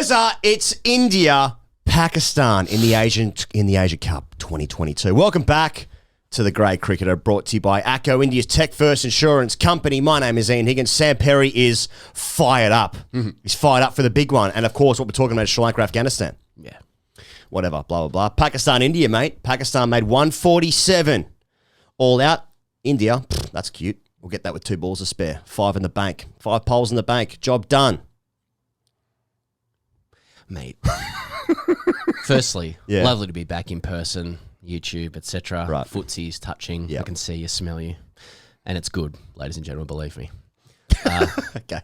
Wezza, it's India, Pakistan in the Asia Cup 2022. Welcome back to the Grey Cricketer, brought to you by ACO, India's tech first insurance company. My name is Ian Higgins. Sam Perry is fired up. He's fired up for the big one. And of course, what we're talking about is Sri Lanka, Afghanistan. Yeah. Whatever, blah, blah, blah. Pakistan, India, mate. Pakistan made 147 all out. India, that's cute. We'll get that with 2 balls to spare. 5 in the bank. 5 poles in the bank. Job done. Mate. Firstly, lovely to be back in person. YouTube, etc. Right. Footsies, touching. Yep. I can see you, smell you. And it's good, ladies and gentlemen, believe me. Okay.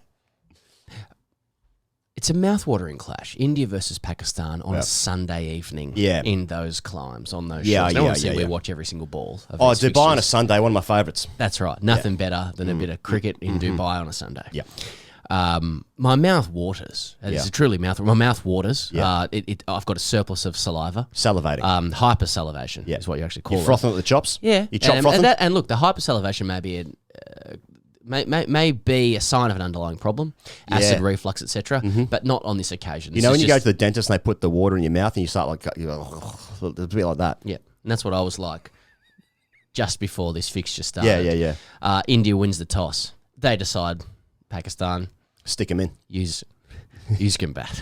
It's a mouth-watering clash. India versus Pakistan on a Sunday evening in those climes, on those shows. We watch every single ball. Oh, Dubai on a Sunday, one of my favourites. That's right. Nothing better than a bit of cricket in Dubai on a Sunday. Yeah. My mouth waters. It's truly mouth. My mouth waters. Yeah. I've got a surplus of saliva. Salivating. Hypersalivation is what you actually call it. You're frothing at the chops? Yeah. You chop frothing? And look, the hypersalivation may be may be a sign of an underlying problem, acid reflux, etc., but not on this occasion. You know when you go to the dentist and they put the water in your mouth and you start like, it's a bit like that. Yeah, and that's what I was like just before this fixture started. Yeah. India wins the toss. They decide, Pakistan, stick him in. Use combat.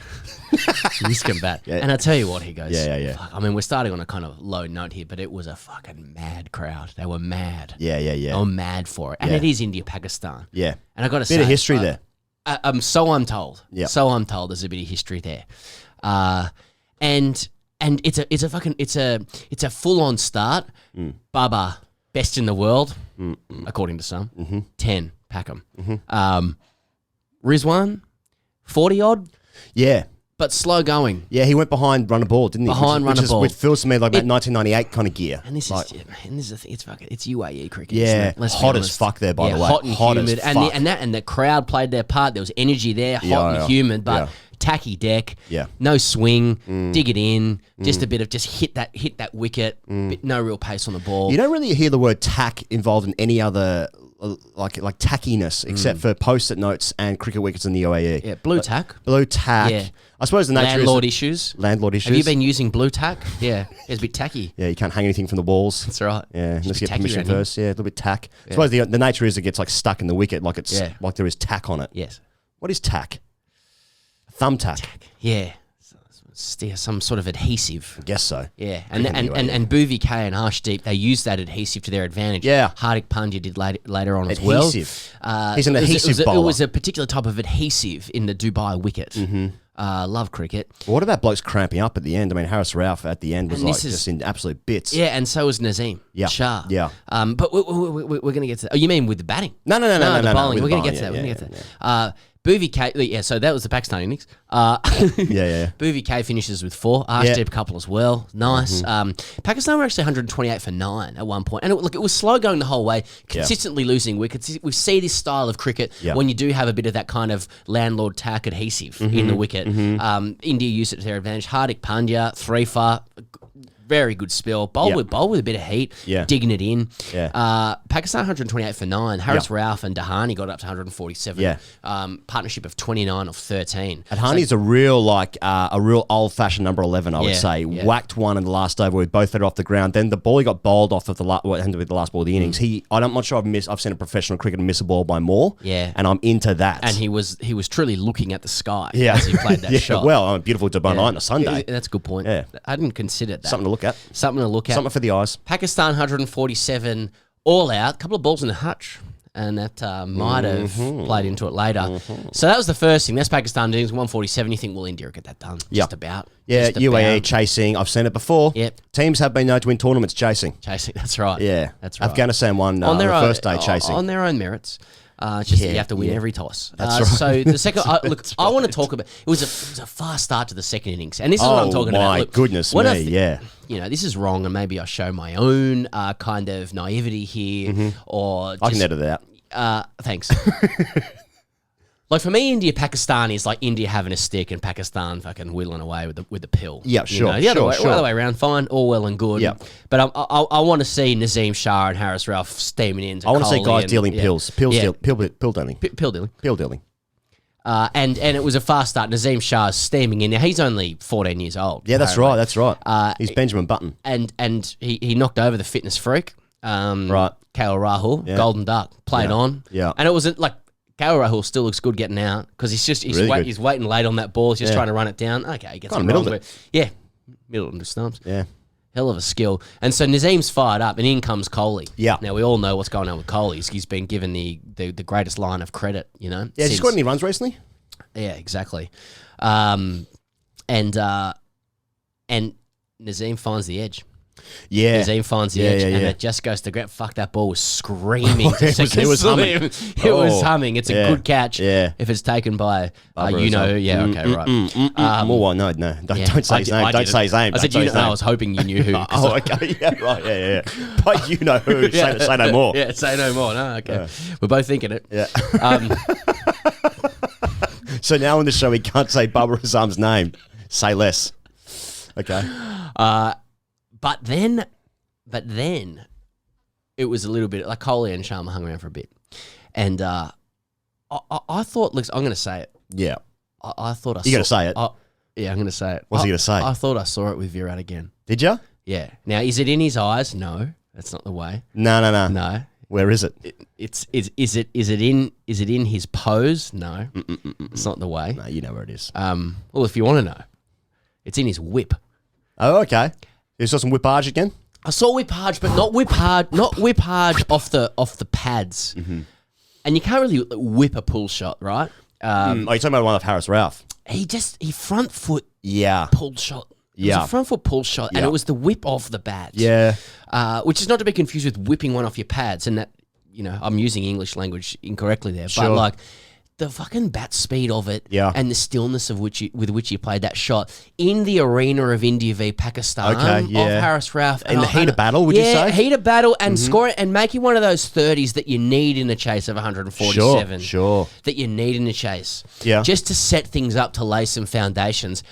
Use combat. Yeah. And I tell you what, he goes, fuck, I mean, we're starting on a kind of low note here, but it was a fucking mad crowd. They were mad. Yeah. They were mad for it. And it is India, Pakistan. Yeah. And I got to say, bit of history there. So I'm told. Yeah. So I'm told there's a bit of history there. And it's a full on start. Baba, best in the world, according to some. 10, pack 'em. Rizwan, 40 odd. Yeah. But slow going. Yeah, he went behind run a ball, didn't he? Which feels to me like that 1998 kind of gear. And this is the thing. It's UAE cricket. Yeah, isn't it? hot as fuck there, by the way. Hot and humid, and the crowd played their part. There was energy there, hot and humid, but tacky deck. Yeah, no swing, dig it in, just a bit of hit that wicket. No real pace on the ball. You don't really hear the word tack involved in any other like tackiness except for post-it notes and cricket wickets in the UAE. Yeah, blue tack. Blue tack. Yeah. I suppose the nature Landlord issues. Have you been using blue tack? Yeah, it's a bit tacky. Yeah, you can't hang anything from the walls. That's right. Yeah, unless you get permission first. Yeah, a little bit tack. I suppose the nature is it gets like stuck in the wicket, like it's like there is tack on it. Yes. What is tack? Thumbtack. Yeah. Some sort of adhesive. I guess so. Yeah, and Bhuvi K and Harshdeep, they used that adhesive to their advantage. Yeah. Hardik Pandya did later on adhesive. As well. He's an adhesive bowler. It was a particular type of adhesive in the Dubai wicket. Love cricket. What about blokes cramping up at the end? I mean, Harris Ralph at the end was just in absolute bits. Yeah, and so was Nazim Shah. Yeah. But we're going to get to that. Oh, you mean with the batting? No. The bowling. We're going to get to that. We're going to get to that. Bhuvi K, so that was the Pakistan innings. Bhuvi K finishes with 4. Arshdeep a couple as well. Nice. Pakistan were actually 128 for 9 at one point. And it was slow going the whole way, consistently losing wickets. We see this style of cricket when you do have a bit of that kind of landlord tack adhesive in the wicket. India used it to their advantage. Hardik Pandya, 3 for. Very good spill. Bowl with a bit of heat, digging it in. Pakistan 128 for 9. Harris Ralph and Dahani got up to 147. Partnership of 29 of 13. Adhani's a real old-fashioned number 11, I would say. Whacked one in the last over with both feet off the ground. Then the ball he got bowled off of what ended with the last ball of the innings. I'm not sure I've seen a professional cricketer miss a ball by more. Yeah, and I'm into that. And he was truly looking at the sky as he played that shot. Well, on a beautiful Dubai night on a Sunday. That's a good point. Yeah, I didn't consider that. Something to look at. Something for the eyes. Pakistan 147 all out. A couple of balls in the hutch. And that might have played into it later. So that was the first thing. That's Pakistan doing 147. You think, well, India will get that done. Just about. Yeah, UAE chasing. I've seen it before. Yep. Teams have been known to win tournaments chasing. That's right. Yeah. That's right. Afghanistan won on their first day chasing. On their own merits. You have to win every toss. That's right. So the second, I want to talk about. It was a fast start to the second innings, and this is what I'm talking about. Oh my goodness me! This is wrong, and maybe I show my own kind of naivety here, or I can edit it out. Thanks. Like for me, India, Pakistan is like India having a stick and Pakistan fucking whittling away with the pill. Yeah, sure. The other way around, fine, all well and good. Yeah. But I want to see Nazim Shah and Harris Ralph steaming in. I want to see guys dealing pills. Pill dealing. Pill dealing. Pill dealing. And it was a fast start. Nazim Shah's steaming in. Now, he's only 14 years old. Yeah, that's right. That's right. He's Benjamin Button. And he knocked over the fitness freak. Right. KL Rahul, Golden Duck, played on. Yeah. And it wasn't like KL Rahul still looks good getting out because he's waiting late on that ball. He's just trying to run it down. Okay, he gets it wrong. Yeah, middle of the stumps. Yeah. Hell of a skill. And so Nazim's fired up, and in comes KOHLI. Yeah. Now, we all know what's going on with KOHLI. He's been given the greatest line of credit, you know. Yeah, he's got any runs recently? Yeah, exactly. And Nazim finds the edge. Yeah. Nazim finds the edge, and it just goes to ground. Fuck, that ball was screaming. It was humming. It was humming. It's a good catch if it's taken by, okay, right. No. Don't say his name. Don't say his name. I said, I was hoping you knew who. Okay, yeah, right, yeah. But you know who. Say no more. Yeah, say no more. No, okay. Yeah. We're both thinking it. Yeah. So now in the show, he can't say Babar Azam's name. Say less. Okay. But then it was a little bit like KOHLI and Sharma hung around for a bit, and I thought, look, I'm going to say it. Yeah, I thought you're going to say it. Yeah, I'm going to say it. What's he going to say? I thought I saw it with Virat again. Did you? Yeah. Now, is it in his eyes? No, that's not the way. No. Where is it? Is it in his pose? No, it's not the way. No, you know where it is. Well, if you want to know, it's in his whip. Oh, okay. You saw some whippage again? I saw whippage, but not whippage off the pads. Mm-hmm. And you can't really whip a pull shot, right? You're talking about one of Harris Ralph. He front foot pulled shot. It was a front foot pull shot, and it was the whip off the bat. Yeah. Which is not to be confused with whipping one off your pads, and that, I'm using English language incorrectly there. Sure. But like the fucking bat speed of it and the stillness of with which he played that shot in the arena of India v Pakistan of Harris Ralph. In the heat of battle, would you say? Heat of battle and scoring and making one of those 30s that you need in a chase of 147. Sure. That you need in a chase. Yeah. Just to set things up to lay some foundations.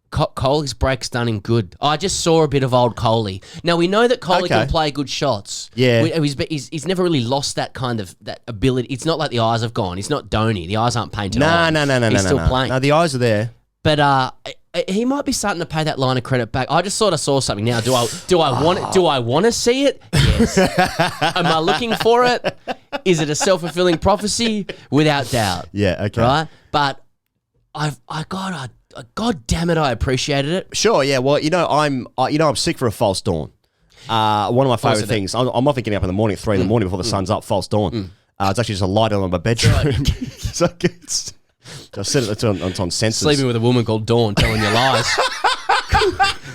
KOHLI's break's done him good. I just saw a bit of old KOHLI. Now, we know that KOHLI can play good shots. Yeah. He's never really lost that kind of that ability. It's not like the eyes have gone. He's not Dhoni. The eyes aren't painted on. No. He's still playing. No, the eyes are there. But he might be starting to pay that line of credit back. I just sort of saw something now. Do I want to see it? Yes. Am I looking for it? Is it a self-fulfilling prophecy? Without doubt. Yeah, okay. Right? But God damn it, I appreciated it. Sure, yeah. Well, I'm sick for a false dawn. One of my favourite things. I'm often getting up in the morning at 3 in the morning before the sun's up, false dawn. It's actually just a light on my bedroom. Right. So I set it on sensors. Sleeping with a woman called Dawn telling you lies.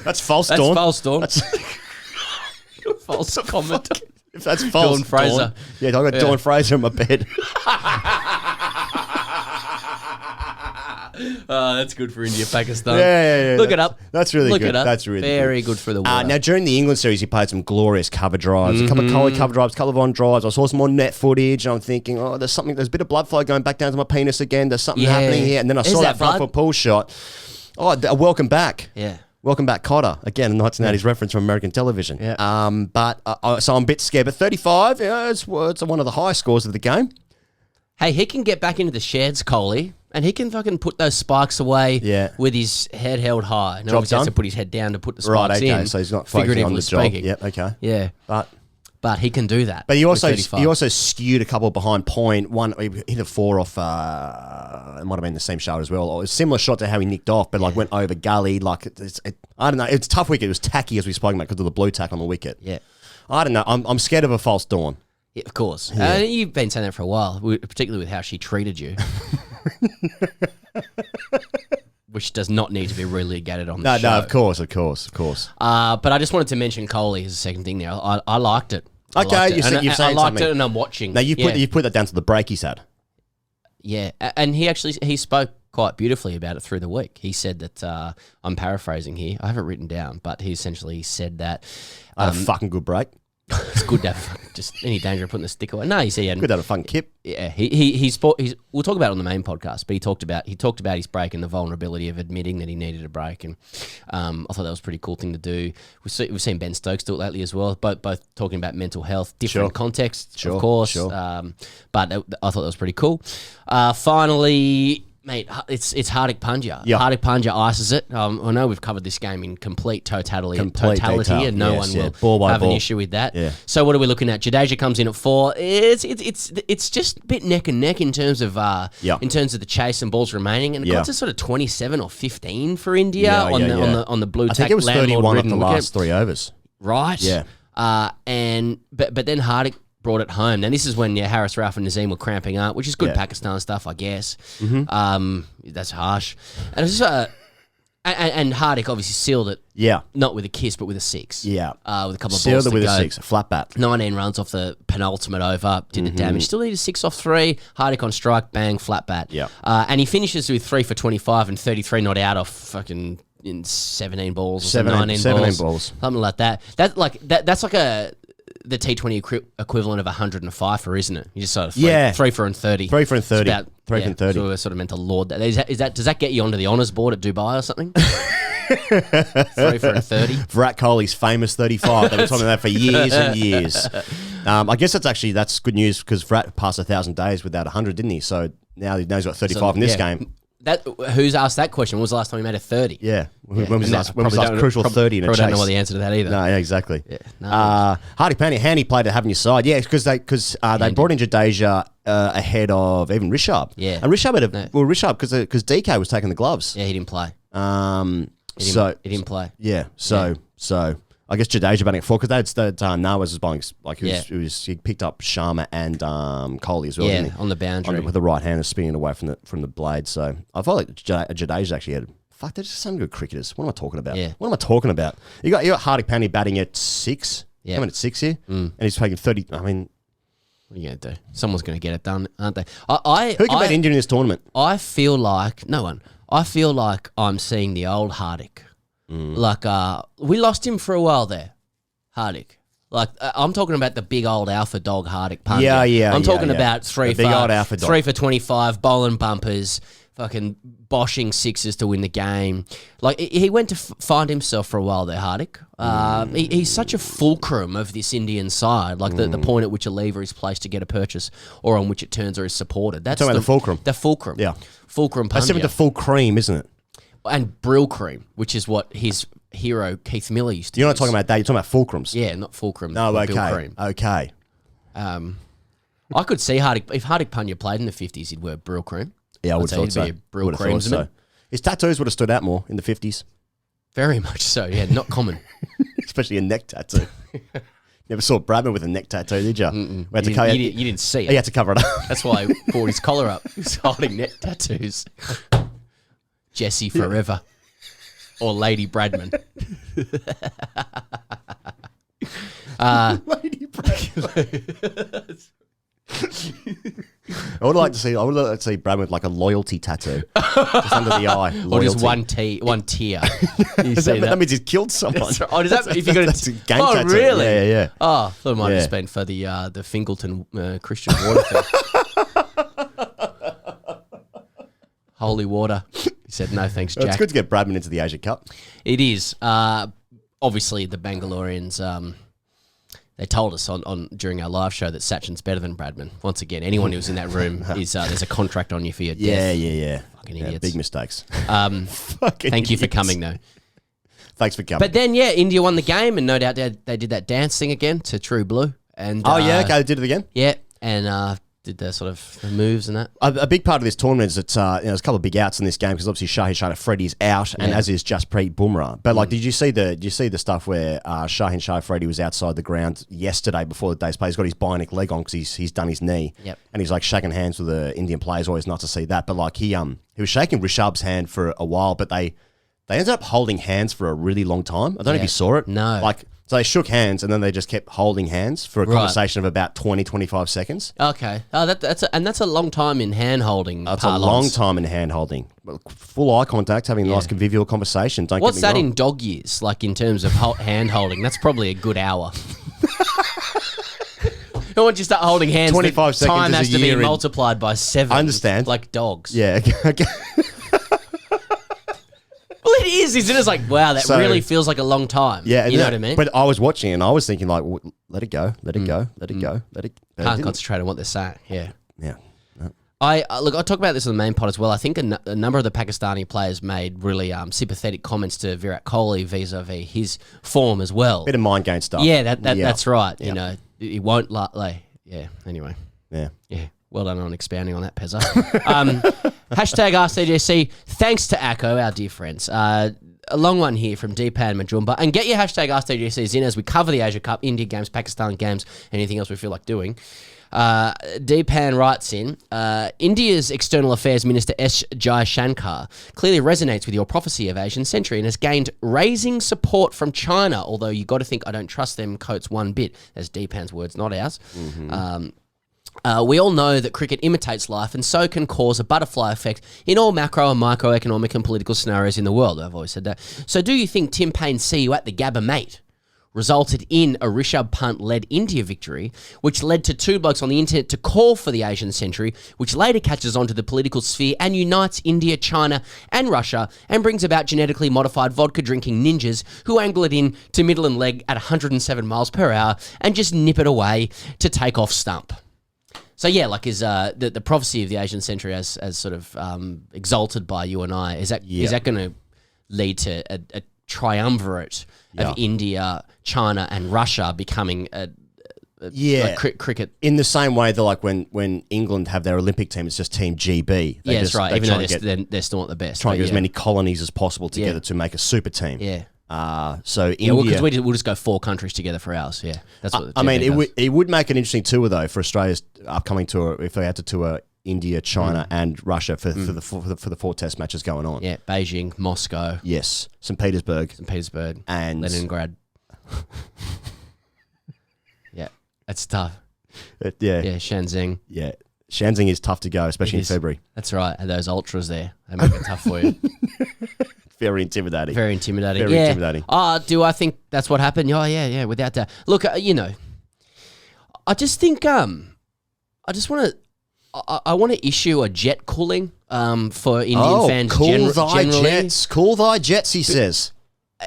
That's false dawn. That's false dawn. That's false comment. If that's false Dawn Fraser. Yeah, I've got Dawn Fraser in my bed. That's good for India, Pakistan. Yeah. Look it up. That's really good. Look it up. That's really very good for the water. Now, during the England series, he played some glorious cover drives. A couple of KOHLI cover drives, a couple of on drives. I saw some more net footage, and I'm thinking, there's a bit of blood flow going back down to my penis again. There's something happening here. And then I saw that front foot pull shot. Welcome back. Yeah. Welcome back, Cotter. Again, a 1980s reference from American television. Yeah. So I'm a bit scared. But 35, it's one of the high scores of the game. Hey, he can get back into the sheds, KOHLI, and he can fucking put those spikes away with his head held high. No, he has to put his head down to put the spikes in. Right, okay, so he's not focusing on the job. Speaking. Yep, okay. Yeah. But he can do that. But he also skewed a couple behind point. One, he hit a 4 off, it might have been the same shot as well. Or a similar shot to how he nicked off, but went over gully. I don't know. It's a tough wicket. It was tacky, as we spoke about, because of the blue tack on the wicket. Yeah. I don't know. I'm scared of a false dawn. Yeah, of course. Yeah. You've been saying that for a while, particularly with how she treated you. Which does not need to be relitigated on the show. No, of course. But I just wanted to mention KOHLI as a second thing there. I liked it. You've said I liked something. it, and I'm watching. Now, you put that down to the break he's had. Yeah, and he spoke quite beautifully about it through the week. He said that, I'm paraphrasing here, I have it written down, but he essentially said that... I had a fucking good break. It's good to have just any danger of putting the stick away. No, you see, good to have a fun kip. Yeah, he's we'll talk about it on the main podcast, but he talked about his break and the vulnerability of admitting that he needed a break, and I thought that was a pretty cool thing to do. We've seen Ben Stokes do it lately as well, both talking about mental health, different contexts, of course. But I thought that was pretty cool. Finally. Mate, it's HARDIK Pandya. Yep. HARDIK Pandya ices it. I know we've covered this game in complete totality, and no one will have an issue with that. Yeah. So what are we looking at? Jadeja comes in at 4. It's just a bit neck and neck in terms of the chase and balls remaining, and it got to sort of 27 or 15 for India on the blue tack. I think it was 31 of the last 3 overs. Right. Yeah. But then HARDIK brought it home. Now, this is when Haris, Rauf and Nazim were cramping up, which is good Pakistan stuff, I guess. That's harsh. And it's just, and HARDIK obviously sealed it. Yeah. Not with a kiss, but with a 6. Yeah. With a couple of sealed balls it with to go. a 6, a flat bat. 19 runs off the penultimate over, did the damage. Still needed 6 off 3. HARDIK on strike, bang, flat bat. Yeah. And he finishes with 3 for 25 and 33 not out off fucking in 17 balls or 19 balls. Something like that. That's like the T20 equivalent of 105, isn't it? You just sort of 3 for and 30. 3 for and 30. About, 3 for and 30. So we're sort of meant to laud that. Does that get you onto the honours board at Dubai or something? 3 for and 30. Virat Kohli's famous 35. They've been talking about that for years and years. I guess that's good news because Virat passed 1,000 days without 100, didn't he? So now he knows what 35 in this game. Who's asked that question? When was the last time he made a 30? Yeah. When was his last crucial 30 in a chase? I don't know what the answer to that either. No, yeah, exactly. Yeah, HARDIK Pandya, handy play to have on your side. Yeah, because they brought in Jadeja ahead of even Rishabh. Yeah. And Rishabh, because DK was taking the gloves. Yeah, he didn't play. He didn't play. Yeah, so I guess Jadeja batting at 4 because Nawaz was bowling he picked up Sharma and Kohli as well. Yeah, didn't he? on the boundary with the right hander spinning away from the blade. So I felt like Jadeja actually had. Fuck, they're just some good cricketers. What am I talking about? Yeah. What am I talking about? You got HARDIK Pandya batting at 6. Yeah. Coming at 6 here, and he's taking 30. I mean, what are you going to do? Someone's going to get it done, aren't they? Who can beat India in this tournament? I feel like no one. I feel like I'm seeing the old HARDIK. Like we lost him for a while there, HARDIK. Like I'm talking about the big old alpha dog HARDIK Pandya. Yeah. I'm talking about 3 big old alpha dog. 3 for 25, bowling bumpers, fucking boshing 6s to win the game. Like he went to find himself for a while there, HARDIK. He's such a fulcrum of this Indian side, like the point at which a lever is placed to get a purchase or on which it turns or is supported. That's the fulcrum. The fulcrum. Yeah. Fulcrum Pandya. That's similar to full cream, isn't it? And Brill Cream, which is what his hero Keith Miller used to You're use. not talking about that. You're talking about fulcrums. Yeah, not fulcrum. No, okay. Brill Cream. Okay. I could see HARDIK, if HARDIK Pandya played in the 50s, he'd wear Brill Cream. Yeah, I would have thought so. He'd be a Brill Creamsman. His tattoos would have stood out more in the 50s. Very much so, yeah, not common. Especially a neck tattoo. Never saw Bradman with a neck tattoo, did you? You didn't see it. He had to cover it up. That's why he pulled his collar up. He was holding neck tattoos. Jesse forever. Or Lady Bradman. Lady Bradman. I would like to see Bradman with like a loyalty tattoo just under the eye. Loyalty. Or just one tear. That means he's killed someone. Right. Oh, does that if you got a gang tattoo? Really? Yeah. Oh, I thought it might have just been for the Fingleton Christian water thing. Holy water. He said no thanks, Jack. It's good to get Bradman into the Asia Cup. It is. Obviously, the Bangaloreans. They told us on during our live show that Sachin's better than Bradman. Once again, anyone who's in that room is there's a contract on you for your death. Yeah. Fucking idiots. Big mistakes. Thank you for coming, though. Thanks for coming. But then, India won the game, and no doubt they did that dance thing again to True Blue. And okay, they did it again. Yeah, and did the sort of the moves and that. A big part of this tournament is that there's a couple of big outs in this game because obviously Shaheen Freddie's out, and as is Jasprit Bumrah. But like, did you see the stuff where Shaheen Freddie was outside the ground yesterday before the day's play? He's got his bionic leg on because he's done his knee, and he's like shaking hands with the Indian players. Always nice to see that. But like he was shaking Rishabh's hand for a while, but they ended up holding hands for a really long time. I don't know if you saw it. No, So they shook hands and then they just kept holding hands for a conversation of about 20, 25 seconds. Okay. Oh, that's a long time in hand holding. That's a long time in hand holding. Full eye contact, having a nice convivial conversation. What's that in dog years? Like in terms of hand holding? That's probably a good hour. once you start holding hands, 25 seconds time is has a to be year in- multiplied by 7. I understand. Like dogs. Yeah. Okay. Well, it is, isn't it? It's like, wow, that really feels like a long time. Yeah. You know what I mean? But I was watching it and I was thinking like, let it go, let it go, let it go, let it. Can't concentrate on what they're saying. Yeah. Yeah. I talk about this on the main pod as well. I think a number of the Pakistani players made really sympathetic comments to Virat Kohli vis-a-vis his form as well. Bit of mind game stuff. Yeah, that's right. You know, he won't yeah. Anyway. Yeah. Yeah. Well done on expounding on that, Pezza. Hashtag ASKTGC. Thanks to ACO, our dear friends. A long one here from Deepan Majumba. And get your hashtag ASKTGCs in as we cover the Asia Cup, India games, Pakistan games, anything else we feel like doing. Deepan writes in, India's External Affairs Minister S. Jaishankar clearly resonates with your prophecy of Asian century and has gained raising support from China, although you got to think I don't trust them coats one bit. That's Deepan's words, not ours. We all know that cricket imitates life and so can cause a butterfly effect in all macro and microeconomic and political scenarios in the world. I've always said that. So do you think Tim Payne's "See You at the Gabba, Mate" resulted in a Rishabh Pant-led India victory, which led to two blokes on the internet to call for the Asian century, which later catches onto the political sphere and unites India, China and Russia and brings about genetically modified vodka-drinking ninjas who angle it in to middle and leg at 107 miles per hour and just nip it away to take off stump? So yeah, like is the prophecy of the Asian century as sort of exalted by you and I, is that going to lead to a triumvirate of India, China, and Russia becoming cricket? In the same way that like when England have their Olympic team, it's just Team GB. That's right. Even though they're still not the best. Trying to get as many colonies as possible together to make a super team. Yeah. So India, because we'll just go 4 countries together for ours. Yeah, that's what. I mean, it would make an interesting tour though for Australia's upcoming tour if they had to tour India, China, and Russia for the 4 test matches going on. Yeah, Beijing, Moscow. Yes, St. Petersburg, and Leningrad. Yeah, that's tough. Yeah, Shenzhen. Yeah, Shenzhen is tough to go, especially in February. That's right, and those ultras there, they make it tough for you. Very intimidating. Very intimidating. Very intimidating. Do I think that's what happened? Oh, yeah, without that. Look, I just think I want to issue a jet cooling for Indian fans generally. Jets. Cool thy jets, he says.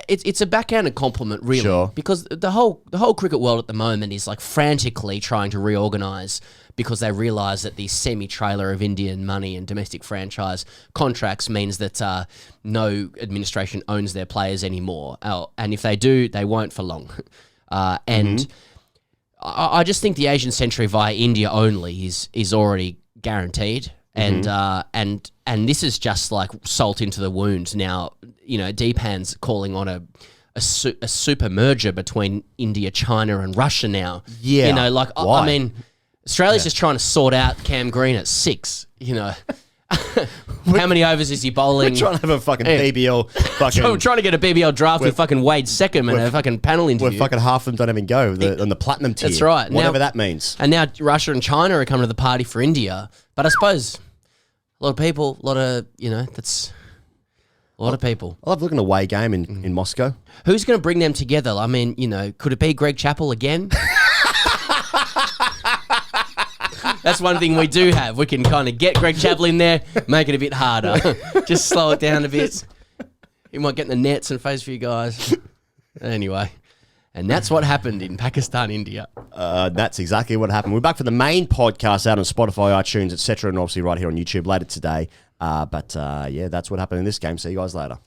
It's a backhanded compliment, really. Sure. Because the whole cricket world at the moment is like frantically trying to reorganise because they realise that the semi-trailer of Indian money and domestic franchise contracts means that no administration owns their players anymore. And if they do, they won't for long. And I just think the Asian century via India only is already guaranteed. And this is just like salt into the wound. Now, Deepan's calling on a super merger between India, China, and Russia now. Yeah. Why? I mean, Australia's just trying to sort out Cam Green at 6. How many overs is he bowling? We're trying to have a fucking BBL. I'm trying to get a BBL draft with fucking Wade Seckham and a fucking panel interview. Where fucking half of them don't even go on the platinum tier. That's right. Whatever that means. And now Russia and China are coming to the party for India. But I suppose a lot of people, that's a lot of people. I love looking at a away game in Moscow. Who's going to bring them together? I mean, could it be Greg Chappell again? That's one thing we do have. We can kind of get Greg Chappell in there, make it a bit harder. Just slow it down a bit. He might get in the nets and face a few guys. Anyway, and that's what happened in Pakistan, India. That's exactly what happened. We're back for the main podcast out on Spotify, iTunes, etc., and obviously right here on YouTube later today. But that's what happened in this game. See you guys later.